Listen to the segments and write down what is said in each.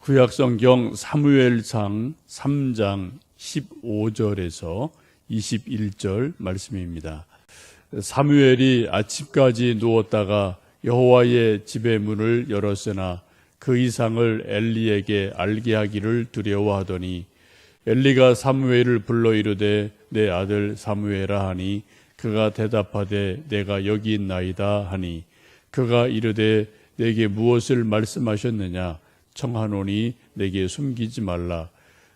구약성경 사무엘상 3장 15절에서 21절 말씀입니다. 사무엘이 아침까지 누웠다가 여호와의 집의 문을 열었으나 그 이상을 엘리에게 알게 하기를 두려워하더니 엘리가 사무엘을 불러 이르되 내 아들 사무엘아 하니 그가 대답하되 내가 여기 있나이다 하니 그가 이르되 내게 무엇을 말씀하셨느냐 청하노니 내게 숨기지 말라.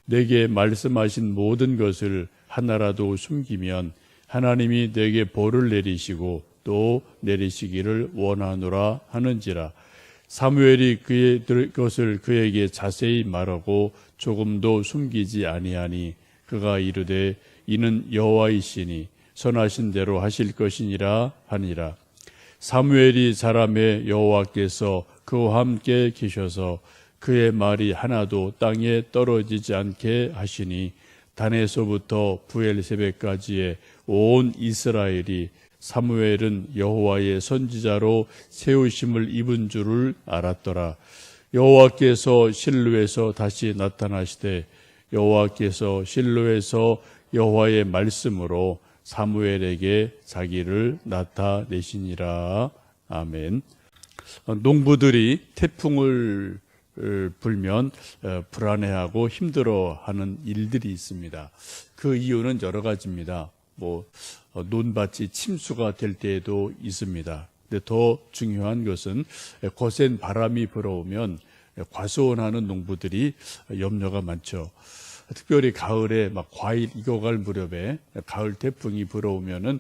내게 말씀하신 모든 것을 하나라도 숨기면 하나님이 내게 벌을 내리시고 또 내리시기를 원하노라 하는지라. 사무엘이 그의 것을 그에게 자세히 말하고 조금도 숨기지 아니하니 그가 이르되 이는 여호와이시니 선하신 대로 하실 것이니라 하니라. 사무엘이 자라매 여호와께서 그와 함께 계셔서 그의 말이 하나도 땅에 떨어지지 않게 하시니 단에서부터 브엘세바까지의 온 이스라엘이 사무엘은 여호와의 선지자로 세우심을 입은 줄을 알았더라. 여호와께서 실로에서 다시 나타나시되 여호와께서 실로에서 여호와의 말씀으로 사무엘에게 자기를 나타내시니라. 아멘. 농부들이 태풍을 불면 불안해하고 힘들어하는 일들이 있습니다. 그 이유는 여러 가지입니다. 논밭이 침수가 될 때에도 있습니다. 근데 더 중요한 것은 거센 바람이 불어오면 과수원하는 농부들이 염려가 많죠. 특별히 가을에 과일 익어갈 무렵에 가을 태풍이 불어오면은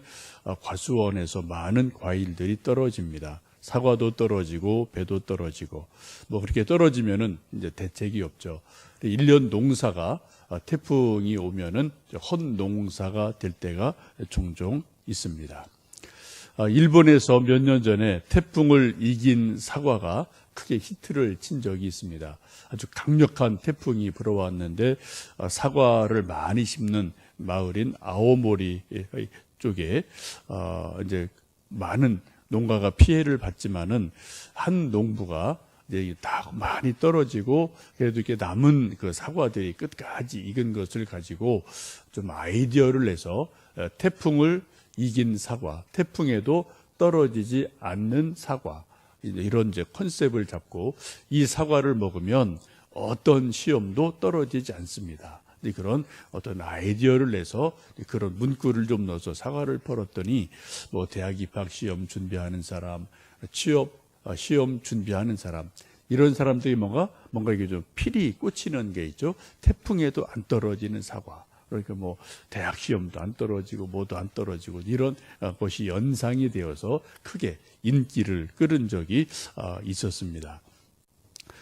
과수원에서 많은 과일들이 떨어집니다. 사과도 떨어지고 배도 떨어지고 그렇게 떨어지면은 이제 대책이 없죠. 1년 농사가 태풍이 오면은 헛농사가 될 때가 종종 있습니다. 일본에서 몇 년 전에 태풍을 이긴 사과가 크게 히트를 친 적이 있습니다. 아주 강력한 태풍이 불어왔는데 사과를 많이 심는 마을인 아오모리 쪽에 이제 많은 농가가 피해를 받지만은 한 농부가 이제 다 많이 떨어지고 그래도 이렇게 남은 그 사과들이 끝까지 익은 것을 가지고 좀 아이디어를 내서 태풍을 이긴 사과, 태풍에도 떨어지지 않는 사과, 이런 이제 컨셉을 잡고 이 사과를 먹으면 어떤 시험도 떨어지지 않습니다. 그런 어떤 아이디어를 내서 그런 문구를 좀 넣어서 사과를 펄었더니 대학 입학 시험 준비하는 사람, 취업 시험 준비하는 사람, 이런 사람들이 뭔가 이게 좀 필이 꽂히는 게 있죠. 태풍에도 안 떨어지는 사과. 그러니까 대학 시험도 안 떨어지고 뭐도 안 떨어지고 이런 것이 연상이 되어서 크게 인기를 끌은 적이 있었습니다.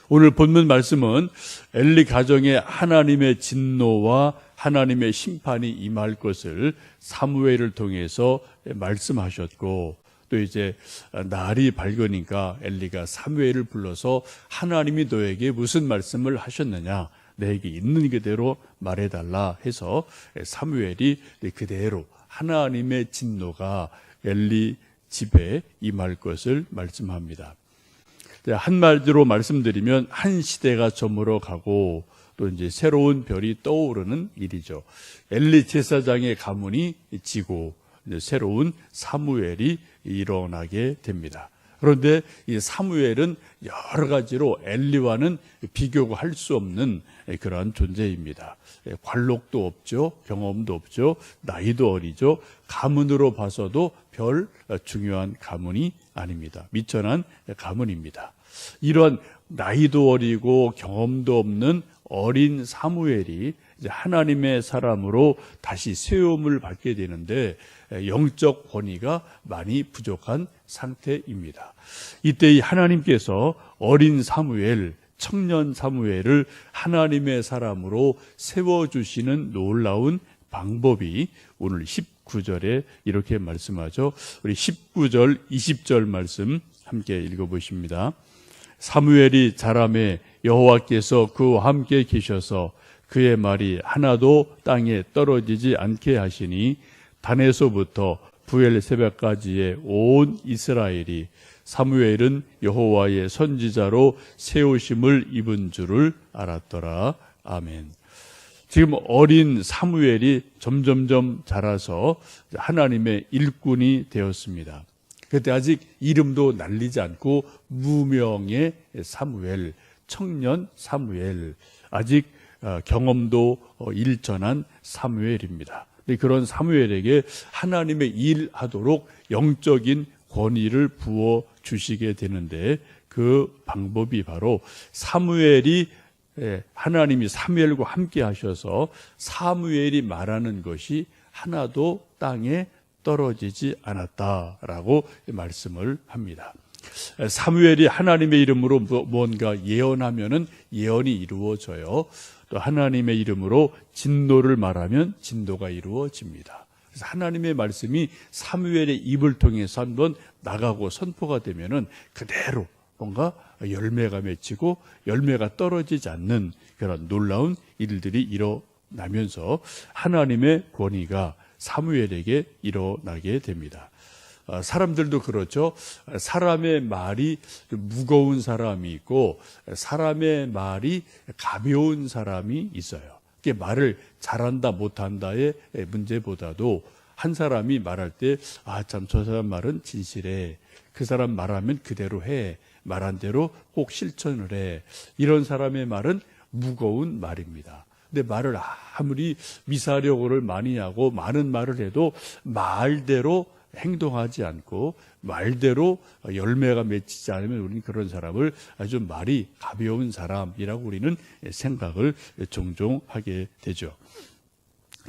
오늘 본문 말씀은 엘리 가정에 하나님의 진노와 하나님의 심판이 임할 것을 사무엘을 통해서 말씀하셨고, 또 이제 날이 밝으니까 엘리가 사무엘을 불러서 하나님이 너에게 무슨 말씀을 하셨느냐, 내게 있는 그대로 말해달라 해서 사무엘이 그대로 하나님의 진노가 엘리 집에 임할 것을 말씀합니다. 한마디로 말씀드리면 한 시대가 저물어 가고 또 이제 새로운 별이 떠오르는 일이죠. 엘리 제사장의 가문이 지고 이제 새로운 사무엘이 일어나게 됩니다. 그런데 이 사무엘은 여러 가지로 엘리와는 비교가 할 수 없는 그러한 존재입니다. 관록도 없죠, 경험도 없죠, 나이도 어리죠, 가문으로 봐서도 별 중요한 가문이 아닙니다. 미천한 가문입니다. 이런 나이도 어리고 경험도 없는 어린 사무엘이 이제 하나님의 사람으로 다시 세움을 받게 되는데 영적 권위가 많이 부족한 상태입니다. 이때 이 하나님께서 어린 사무엘, 청년 사무엘을 하나님의 사람으로 세워주시는 놀라운 방법이 오늘 19절에 이렇게 말씀하죠. 우리 19절, 20절 말씀 함께 읽어보십니다. 사무엘이 자라매 여호와께서 그와 함께 계셔서 그의 말이 하나도 땅에 떨어지지 않게 하시니 단에서부터 브엘세바까지의 온 이스라엘이 사무엘은 여호와의 선지자로 세우심을 입은 줄을 알았더라. 아멘. 지금 어린 사무엘이 점점점 자라서 하나님의 일꾼이 되었습니다. 그때 아직 이름도 날리지 않고 무명의 사무엘, 청년 사무엘, 아직 경험도 일전한 사무엘입니다. 그런 사무엘에게 하나님의 일하도록 영적인 권위를 부어 주시게 되는데, 그 방법이 바로 사무엘이 하나님이 사무엘과 함께 하셔서 사무엘이 말하는 것이 하나도 땅에 떨어지지 않았다라고 말씀을 합니다. 사무엘이 하나님의 이름으로 뭔가 예언하면은 예언이 이루어져요. 또 하나님의 이름으로 진노를 말하면 진노가 이루어집니다. 그래서 하나님의 말씀이 사무엘의 입을 통해서 한번 나가고 선포가 되면은 그대로 뭔가 열매가 맺히고 열매가 떨어지지 않는 그런 놀라운 일들이 일어나면서 하나님의 권위가 사무엘에게 일어나게 됩니다. 사람들도 그렇죠. 사람의 말이 무거운 사람이 있고 사람의 말이 가벼운 사람이 있어요. 그게 말을 잘한다 못한다의 문제보다도 한 사람이 말할 때 참 저 사람 말은 진실해, 그 사람 말하면 그대로 해, 말한 대로 꼭 실천을 해, 이런 사람의 말은 무거운 말입니다. 근데 말을 아무리 미사려고를 많이 하고 많은 말을 해도 말대로 행동하지 않고 말대로 열매가 맺히지 않으면 우리는 그런 사람을 아주 말이 가벼운 사람이라고 우리는 생각을 종종 하게 되죠.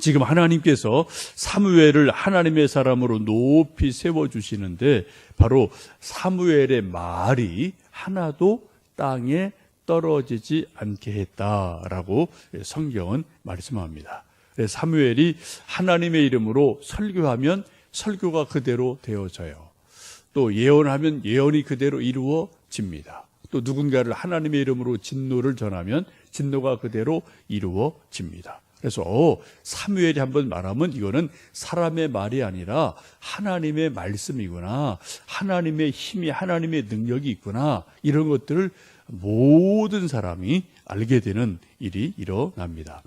지금 하나님께서 사무엘을 하나님의 사람으로 높이 세워주시는데 바로 사무엘의 말이 하나도 땅에 떨어지지 않게 했다라고 성경은 말씀합니다. 사무엘이 하나님의 이름으로 설교하면 설교가 그대로 되어져요. 또 예언하면 예언이 그대로 이루어집니다. 또 누군가를 하나님의 이름으로 진노를 전하면 진노가 그대로 이루어집니다. 그래서 사무엘이 한번 말하면 이거는 사람의 말이 아니라 하나님의 말씀이구나, 하나님의 힘이, 하나님의 능력이 있구나, 이런 것들을 모든 사람이 알게 되는 일이 일어납니다.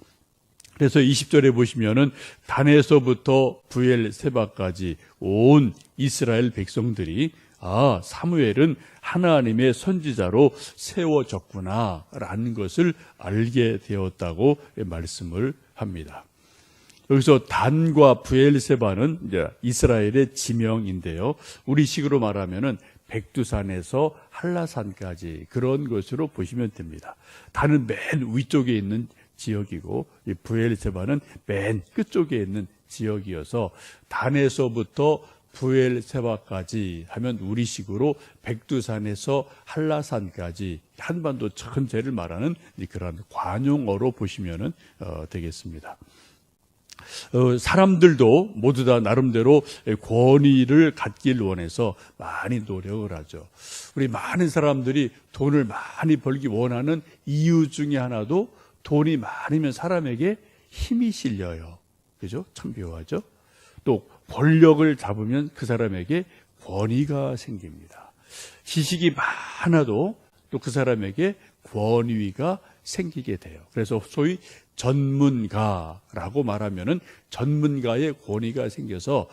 그래서 20절에 보시면은 단에서부터 부엘세바까지 온 이스라엘 백성들이 사무엘은 하나님의 선지자로 세워졌구나 라는 것을 알게 되었다고 말씀을 합니다. 여기서 단과 부엘세바는 이제 이스라엘의 지명인데요. 우리식으로 말하면은 백두산에서 한라산까지 그런 것으로 보시면 됩니다. 단은 맨 위쪽에 있는 지역이고 이 부엘세바는 맨 끝쪽에 있는 지역이어서 단에서부터 부엘세바까지 하면 우리식으로 백두산에서 한라산까지 한반도 전체를 말하는 그런 관용어로 보시면 되겠습니다. 사람들도 모두 다 나름대로 권위를 갖길 원해서 많이 노력을 하죠. 우리 많은 사람들이 돈을 많이 벌기 원하는 이유 중에 하나도 돈이 많으면 사람에게 힘이 실려요. 그죠? 참 묘하죠? 또 권력을 잡으면 그 사람에게 권위가 생깁니다. 지식이 많아도 또 그 사람에게 권위가 생기게 돼요. 그래서 소위 전문가라고 말하면은 전문가의 권위가 생겨서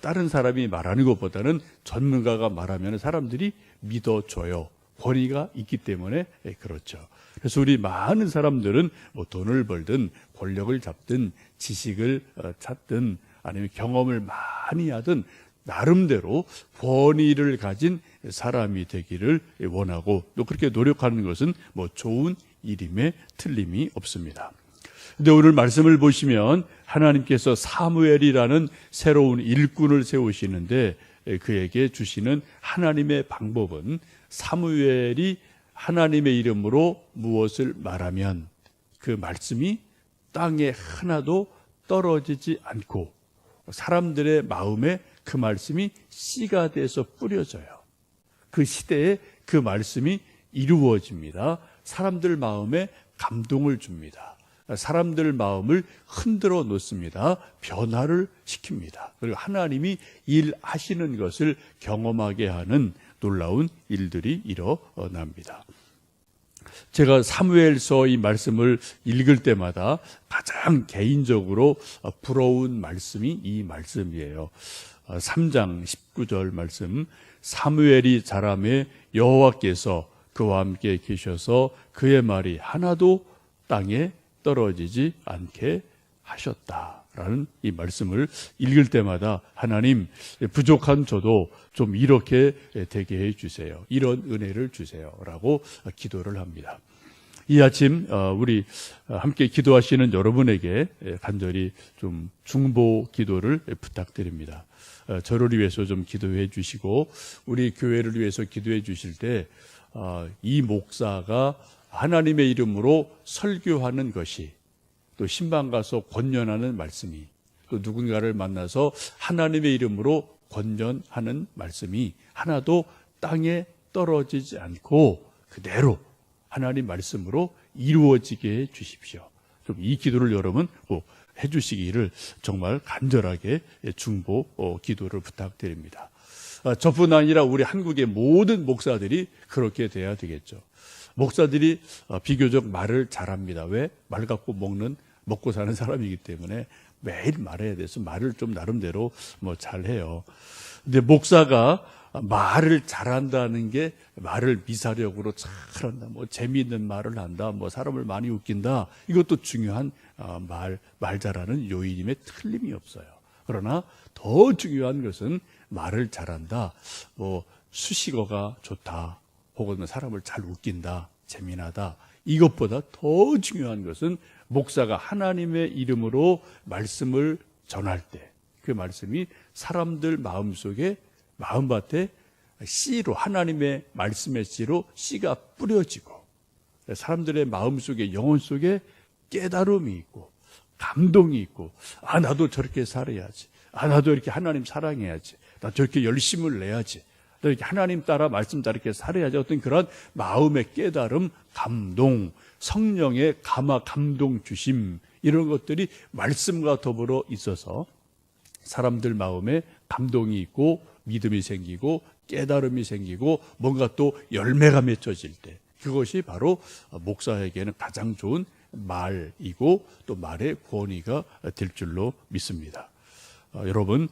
다른 사람이 말하는 것보다는 전문가가 말하면 사람들이 믿어줘요. 권위가 있기 때문에 그렇죠. 그래서 우리 많은 사람들은 뭐 돈을 벌든 권력을 잡든 지식을 찾든 아니면 경험을 많이 하든 나름대로 권위를 가진 사람이 되기를 원하고 또 그렇게 노력하는 것은 뭐 좋은 일임에 틀림이 없습니다. 근데 오늘 말씀을 보시면 하나님께서 사무엘이라는 새로운 일꾼을 세우시는데 그에게 주시는 하나님의 방법은 사무엘이 하나님의 이름으로 무엇을 말하면 그 말씀이 땅에 하나도 떨어지지 않고 사람들의 마음에 그 말씀이 씨가 돼서 뿌려져요. 그 시대에 그 말씀이 이루어집니다. 사람들 마음에 감동을 줍니다. 사람들 마음을 흔들어 놓습니다. 변화를 시킵니다. 그리고 하나님이 일하시는 것을 경험하게 하는 놀라운 일들이 일어납니다. 제가 사무엘서 이 말씀을 읽을 때마다 가장 개인적으로 부러운 말씀이 이 말씀이에요. 3장 19절 말씀, 사무엘이 자라매 여호와께서 그와 함께 계셔서 그의 말이 하나도 땅에 떨어지지 않게 하셨다라는 이 말씀을 읽을 때마다 하나님, 부족한 저도 좀 이렇게 되게 해주세요. 이런 은혜를 주세요라고 기도를 합니다. 이 아침 우리 함께 기도하시는 여러분에게 간절히 좀 중보 기도를 부탁드립니다. 저를 위해서 좀 기도해 주시고 우리 교회를 위해서 기도해 주실 때 이 목사가 하나님의 이름으로 설교하는 것이, 또 신방 가서 권면하는 말씀이, 또 누군가를 만나서 하나님의 이름으로 권면하는 말씀이 하나도 땅에 떨어지지 않고 그대로 하나님 말씀으로 이루어지게 해 주십시오. 좀 이 기도를 여러분 꼭 해 주시기를 정말 간절하게 중보 기도를 부탁드립니다. 저뿐 아니라 우리 한국의 모든 목사들이 그렇게 돼야 되겠죠. 목사들이 비교적 말을 잘합니다. 왜? 말 갖고 먹고 사는 사람이기 때문에 매일 말해야 돼서 말을 좀 나름대로 잘해요. 근데 목사가 말을 잘한다는 게 말을 미사력으로 잘한다, 재미있는 말을 한다, 사람을 많이 웃긴다, 이것도 중요한 말 잘하는 요인임에 틀림이 없어요. 그러나 더 중요한 것은 말을 잘한다, 수식어가 좋다, 혹은 사람을 잘 웃긴다, 재미나다, 이것보다 더 중요한 것은 목사가 하나님의 이름으로 말씀을 전할 때 그 말씀이 사람들 마음속에, 마음밭에 씨로, 하나님의 말씀의 씨로 씨가 뿌려지고 사람들의 마음속에, 영혼 속에 깨달음이 있고 감동이 있고, 나도 저렇게 살아야지, 나도 이렇게 하나님 사랑해야지, 나 저렇게 열심을 내야지, 나 이렇게 하나님 따라 말씀 따라 이렇게 살아야지, 어떤 그런 마음의 깨달음, 감동, 성령의 감동 주심, 이런 것들이 말씀과 더불어 있어서 사람들 마음에 감동이 있고 믿음이 생기고 깨달음이 생기고 뭔가 또 열매가 맺혀질 때, 그것이 바로 목사에게는 가장 좋은 말이고 또 말의 권위가 될 줄로 믿습니다. 여러분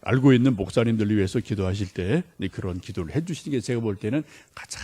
알고 있는 목사님들을 위해서 기도하실 때 그런 기도를 해주시는 게 제가 볼 때는 가장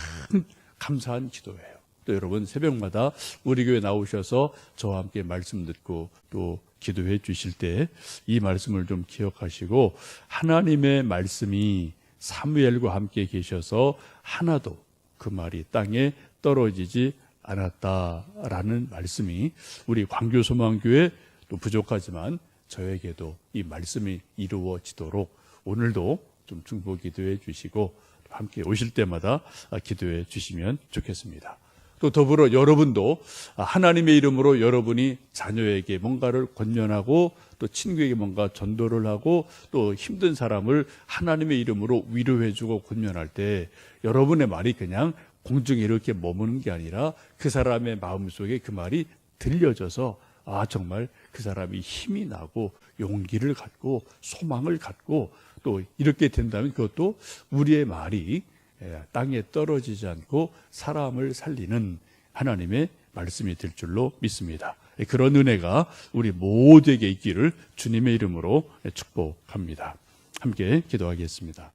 감사한 기도예요. 또 여러분 새벽마다 우리 교회 나오셔서 저와 함께 말씀 듣고 또 기도해 주실 때 이 말씀을 좀 기억하시고, 하나님의 말씀이 사무엘과 함께 계셔서 하나도 그 말이 땅에 떨어지지 않았다라는 말씀이 우리 광교소망교회 또 부족하지만 저에게도 이 말씀이 이루어지도록 오늘도 좀 중보 기도해 주시고 함께 오실 때마다 기도해 주시면 좋겠습니다. 또 더불어 여러분도 하나님의 이름으로 여러분이 자녀에게 뭔가를 권면하고 또 친구에게 뭔가 전도를 하고 또 힘든 사람을 하나님의 이름으로 위로해주고 권면할 때 여러분의 말이 그냥 공중에 이렇게 머무는 게 아니라 그 사람의 마음속에 그 말이 들려져서 정말 그 사람이 힘이 나고 용기를 갖고 소망을 갖고 또 이렇게 된다면 그것도 우리의 말이 땅에 떨어지지 않고 사람을 살리는 하나님의 말씀이 될 줄로 믿습니다. 그런 은혜가 우리 모두에게 있기를 주님의 이름으로 축복합니다. 함께 기도하겠습니다.